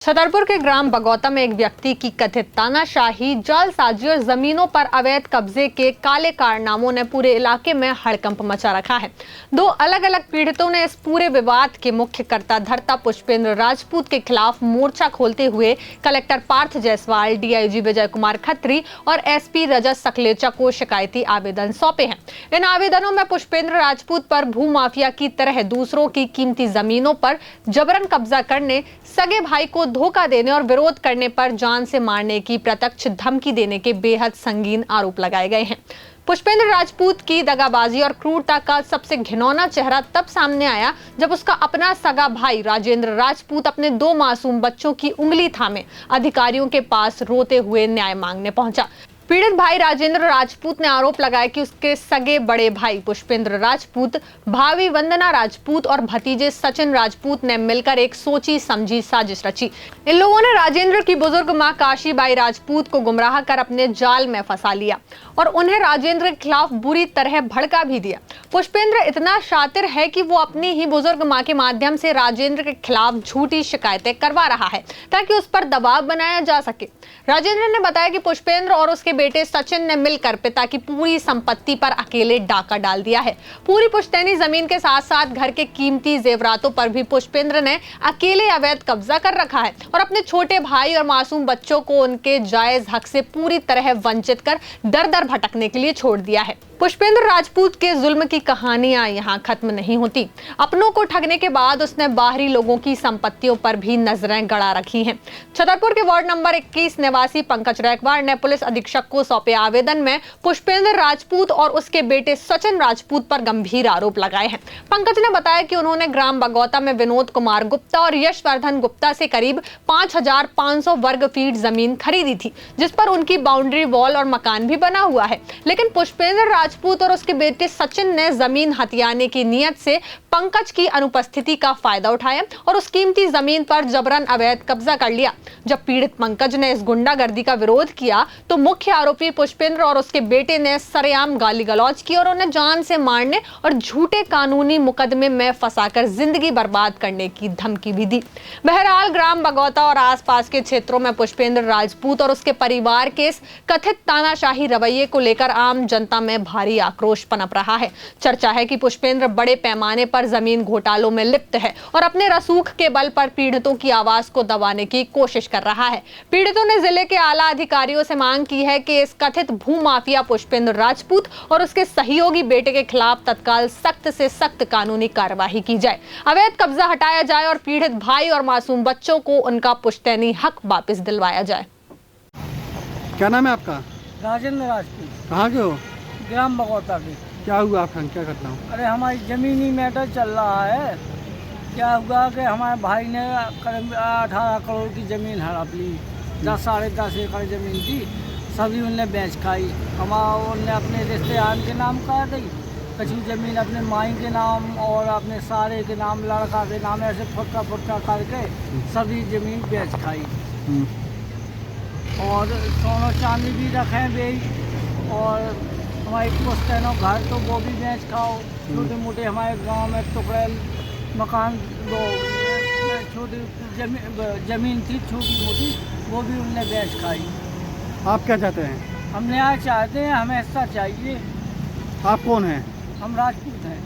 छतरपुर के ग्राम बगौता में एक व्यक्ति की कथित तानाशाही, जालसाजी और जमीनों पर अवैध कब्जे के काले कारनामों ने पूरे इलाके में हड़कंप मचा रखा है। दो अलग अलग पीड़ितों ने इस पूरे विवाद के मुख्य कर्ता धर्ता पुष्पेंद्र राजपूत के खिलाफ मोर्चा खोलते हुए कलेक्टर पार्थ जायसवाल, डीआईजी विजय कुमार खत्री और एसपी रजत सकलेचा को शिकायती आवेदन सौंपे हैं। इन आवेदनों में पुष्पेंद्र राजपूत पर भूमाफिया की तरह दूसरों की कीमती जमीनों पर जबरन कब्जा करने, सगे भाई को धोखा देने और विरोध करने पर जान से मारने की प्रत्यक्ष धमकी देने के बेहद संगीन आरोप लगाए गए हैं। पुष्पेंद्र राजपूत की दगाबाजी और क्रूरता का सबसे घिनौना चेहरा तब सामने आया जब उसका अपना सगा भाई राजेंद्र राजपूत अपने दो मासूम बच्चों की उंगली थामे अधिकारियों के पास रोते हुए न्याय मांगने पहुंचा। पीड़ित भाई राजेंद्र राजपूत ने आरोप लगाया कि उसके सगे बड़े भाई पुष्पेंद्र राजपूत, भाभी वंदना राजपूत और भतीजे सचिन राजपूत ने मिलकर एक सोची समझी साजिश रची। इन लोगों ने राजेंद्र की बुजुर्ग मां काशीबाई राजपूत को गुमराह कर अपने जाल में फंसा लिया और उन्हें राजेंद्र के खिलाफ बुरी तरह भड़का भी दिया। पुष्पेंद्र इतना शातिर है कि वो अपनी ही बुजुर्ग मां के माध्यम से राजेंद्र के खिलाफ झूठी शिकायतें करवा रहा है ताकि उस पर दबाव बनाया जा सके। राजेंद्र ने बताया कि पुष्पेंद्र और उसके बेटे सचिन ने मिलकर पिता की पूरी संपत्ति पर अकेले डाका डाल दिया है। पूरी पुश्तैनी जमीन के साथ साथ घर के कीमती जेवरातों पर भी पुष्पेंद्र ने अकेले अवैध कब्जा कर रखा है और अपने छोटे भाई और मासूम बच्चों को उनके जायज हक से पूरी तरह वंचित कर दर दर भटकने के लिए छोड़ दिया है। पुष्पेंद्र राजपूत के जुल्म की कहानियां यहाँ खत्म नहीं होती। अपनों को ठगने के बाद उसने बाहरी लोगों की संपत्तियों पर भी नजरें गड़ा रखी हैं। छतरपुर के वार्ड नंबर 21 निवासी पंकज रैकवाड़ ने पुलिस अधीक्षक को सौंपे आवेदन में पुष्पेंद्र राजपूत और उसके बेटे सचिन राजपूत पर गंभीर आरोप लगाए हैं। पंकज ने बताया कि उन्होंने ग्राम बगौता में विनोद कुमार गुप्ता और यशवर्धन गुप्ता से करीब 5,500 वर्ग फीट जमीन खरीदी थी, जिस पर उनकी बाउंड्री वॉल और मकान भी बना हुआ है। लेकिन पुष्पेंद्र राजपूत और उसके बेटे सचिन ने जमीन हथियाने की नीयत से पंकज की अनुपस्थिति का फायदा उठाया और उस कीमती जमीन पर जबरन अवैध कब्जा कर लिया। जब पीड़ित पंकज ने इस गुंडागर्दी का विरोध किया तो मुख्य आरोपी पुष्पेंद्र और उसके बेटे ने सरेआम गाली गलौज की और उन्हें जान से मारने और झूठे कानूनी मुकदमे में फंसाकर जिंदगी बर्बाद करने की धमकी भी दी। बहरहाल ग्राम बगौता और आसपास के क्षेत्रों में पुष्पेंद्र राजपूत और उसके परिवार के इस कथित तानाशाही रवैये को लेकर आम जनता में भारी आक्रोश पनप रहा है। चर्चा है कि पुष्पेंद्र बड़े पैमाने पर जमीन घोटालों में लिप्त है और अपने रसूख के बल पर पीड़ितों की आवाज को दबाने की कोशिश कर रहा है। पीड़ितों ने जिले के आला अधिकारियों से मांग की है कि इस कथित भूमाफिया पुष्पेंद्र राजपूत और उसके सहयोगी बेटे के खिलाफ तत्काल सख्त से सख्त कानूनी कार्यवाही की जाए, अवैध कब्जा हटाया जाए और पीड़ित भाई और मासूम बच्चों को उनका पुश्तैनी हक वापस दिलवाया जाए। क्या नाम है आपका? राजेंद्र राजपूत। कहाँ के हो? ग्राम बगौता के। क्या हुआ आपका? क्या घटना? अरे हमारी ज़मीनी मैटर चल रहा है। क्या हुआ कि हमारे भाई ने करीब 18 करोड़ की ज़मीन हड़प ली। 10-10.5 एकड़ ज़मीन थी, सभी उनने बेच खाई। उनने अपने रिश्तेदार के नाम कर दी, कच्ची ज़मीन अपने माई के नाम और अपने सारे के नाम, लड़का के नाम, ऐसे फुटका करके सभी ज़मीन बेच खाई। और सोना चांदी भी रखे बेच, और हमारे पुश्तैनों घर तो वो भी बेच खाओ। छोटे मोटे हमारे गांव में टुकड़े मकान, वो छोटी जमीन थी छोटी मोटी, वो भी उनने बेच खाई। आप क्या चाहते हैं? हम न्याय चाहते हैं, हमें हिस्सा चाहिए। आप कौन हैं? हम राजपूत हैं।